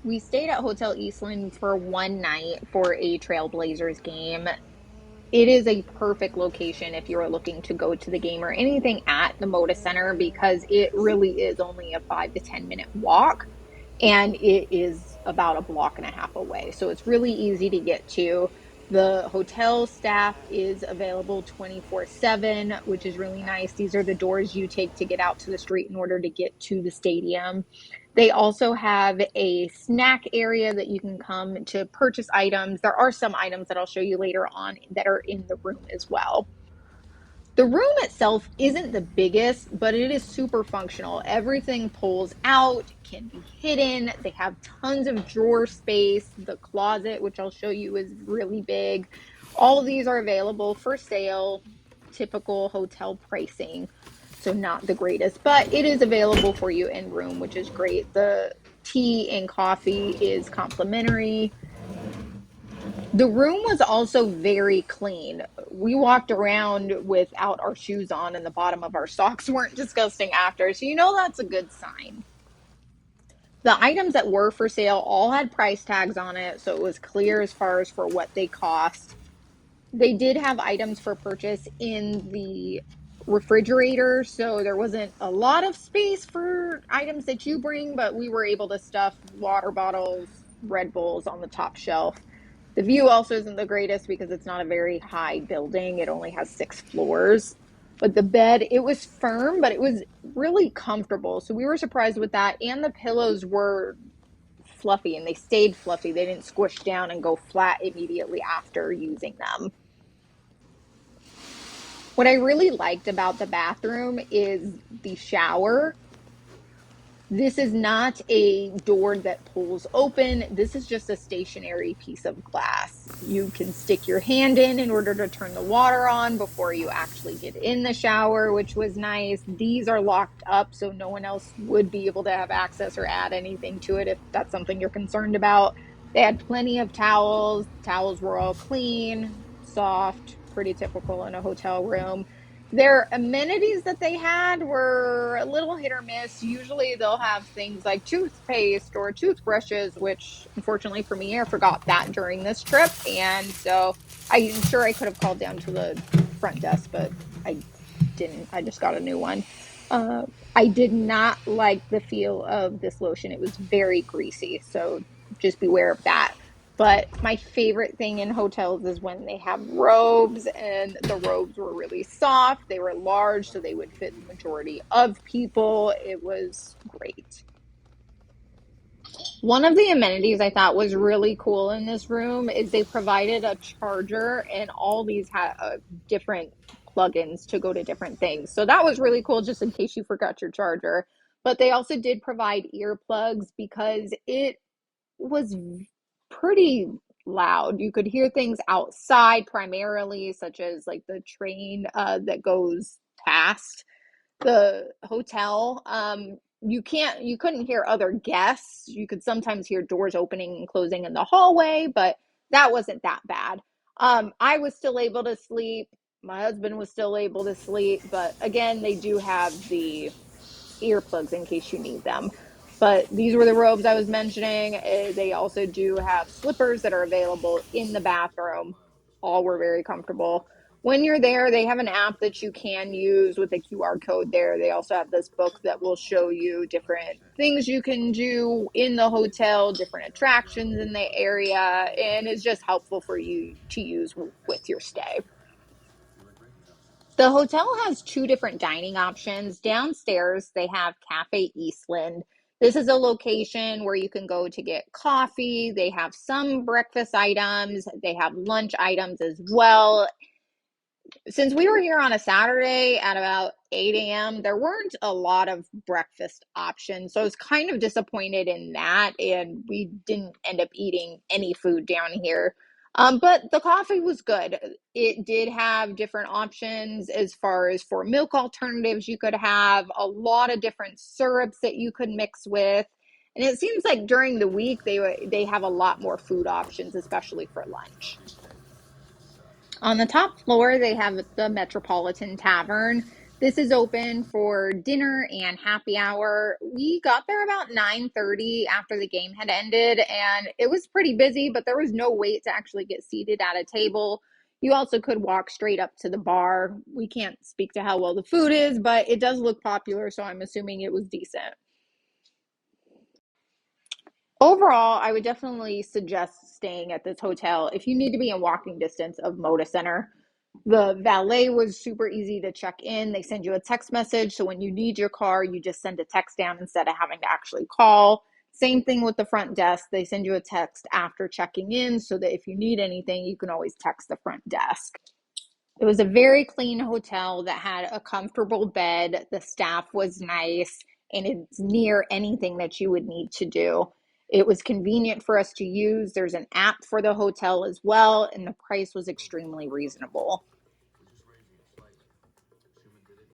We stayed at Hotel Eastland for one night for a Trailblazers game. It is a perfect location if you're looking to go to the game or anything at the MODA Center because it really is only a 5 to 10 minute walk and it is about a block and a half away. So it's really easy to get to. The hotel staff is available 24/7, which is really nice. These are the doors you take to get out to the street in order to get to the stadium. They also have a snack area that you can come to purchase items. There are some items that I'll show you later on that are in the room as well. The room itself isn't the biggest, but it is super functional. Everything pulls out, can be hidden. They have tons of drawer space. The closet, which I'll show you, is really big. All of these are available for sale, typical hotel pricing. So not the greatest, but it is available for you in room, which is great. The tea and coffee is complimentary. The room was also very clean. We walked around without our shoes on, and the bottom of our socks weren't disgusting after. So, you know, that's a good sign. The items that were for sale all had price tags on it, so it was clear as far as for what they cost. They did have items for purchase in the refrigerator, so there wasn't a lot of space for items that you bring, but we were able to stuff water bottles, Red Bulls on the top shelf. The view also isn't the greatest because it's not a very high building. It only has 6 floors. But the bed, it was firm, but it was really comfortable. So we were surprised with that. And the pillows were fluffy and they stayed fluffy. They didn't squish down and go flat immediately after using them. What I really liked about the bathroom is the shower. This is not a door that pulls open. This is just a stationary piece of glass. You can stick your hand in order to turn the water on before you actually get in the shower, which was nice. These are locked up, so no one else would be able to have access or add anything to it if that's something you're concerned about. They had plenty of towels. Towels were all clean, soft, pretty typical in a hotel room. Their amenities that they had were a little hit or miss. Usually they'll have things like toothpaste or toothbrushes, which unfortunately for me, I forgot that during this trip. And so I'm sure I could have called down to the front desk, but I didn't. I just got a new one. Uh, I did not like the feel of this lotion. It was very greasy. So just beware of that. But my favorite thing in hotels is when they have robes, and the robes were really soft. They were large, so they would fit the majority of people. It was great. One of the amenities I thought was really cool in this room is they provided a charger, and all these had different plugins to go to different things. So that was really cool, just in case you forgot your charger. But they also did provide earplugs because it was pretty loud. You could hear things outside primarily, such as like the train that goes past the hotel. You couldn't hear other guests. You could sometimes hear doors opening and closing in the hallway, but that wasn't that bad. I was still able to sleep. My husband was still able to sleep, but again, they do have the earplugs in case you need them. But these were the robes I was mentioning. They also do have slippers that are available in the bathroom. All were very comfortable. When you're there, they have an app that you can use with a QR code there. They also have this book that will show you different things you can do in the hotel, different attractions in the area, and it's just helpful for you to use with your stay. The hotel has two different dining options. Downstairs, they have Cafe Eastland. This is a location where you can go to get coffee. They have some breakfast items, they have lunch items as well. Since we were here on a Saturday at about 8 a.m., there weren't a lot of breakfast options. So I was kind of disappointed in that, and we didn't end up eating any food down here. But the coffee was good. It did have different options as far as for milk alternatives you could have, a lot of different syrups that you could mix with. And it seems like during the week they have a lot more food options, especially for lunch. On the top floor, they have the Metropolitan Tavern. This is open for dinner and happy hour. We got there about 9:30 after the game had ended, and it was pretty busy, but there was no wait to actually get seated at a table. You also could walk straight up to the bar. We can't speak to how well the food is, but it does look popular, so I'm assuming it was decent. Overall, I would definitely suggest staying at this hotel if you need to be in walking distance of MODA Center. The valet was super easy to check in. They send you a text message. So when you need your car, you just send a text down instead of having to actually call. Same thing with the front desk. They send you a text after checking in so that if you need anything, you can always text the front desk. It was a very clean hotel that had a comfortable bed. The staff was nice, and it's near anything that you would need to do. It was convenient for us to use. There's an app for the hotel as well, and the price was extremely reasonable.